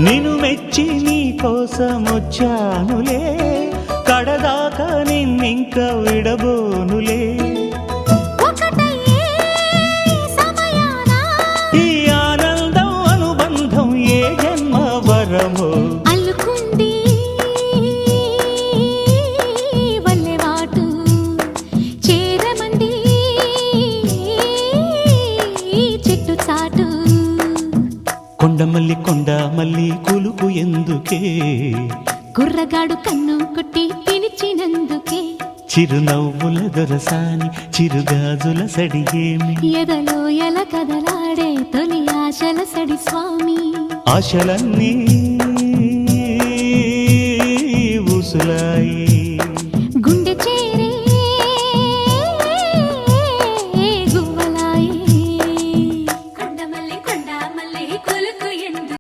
నిన్ను మెచ్చి నీ కోసం వచ్చానులే, కడదాకా నిన్నింక విడబోనులే. ఈ ఆనందం అనుబంధం ఏ జన్మ వరమో అల్లుకుంది వల్లెవాటు చేరమంది చెట్టు చాటు. కొండమల్లి కొండమల్లి కులుకు ఎందుకే, కుర్రగాడు కన్ను కొట్టి పిలిచినందుకే. చిరునవ్వుల దొరసాని చిరుగాజుల సడిగేమి, ఎదలో ఎల కదలాడే తొలి ఆశల సడి స్వామి. ఆశలన్నీ ఊసులాయి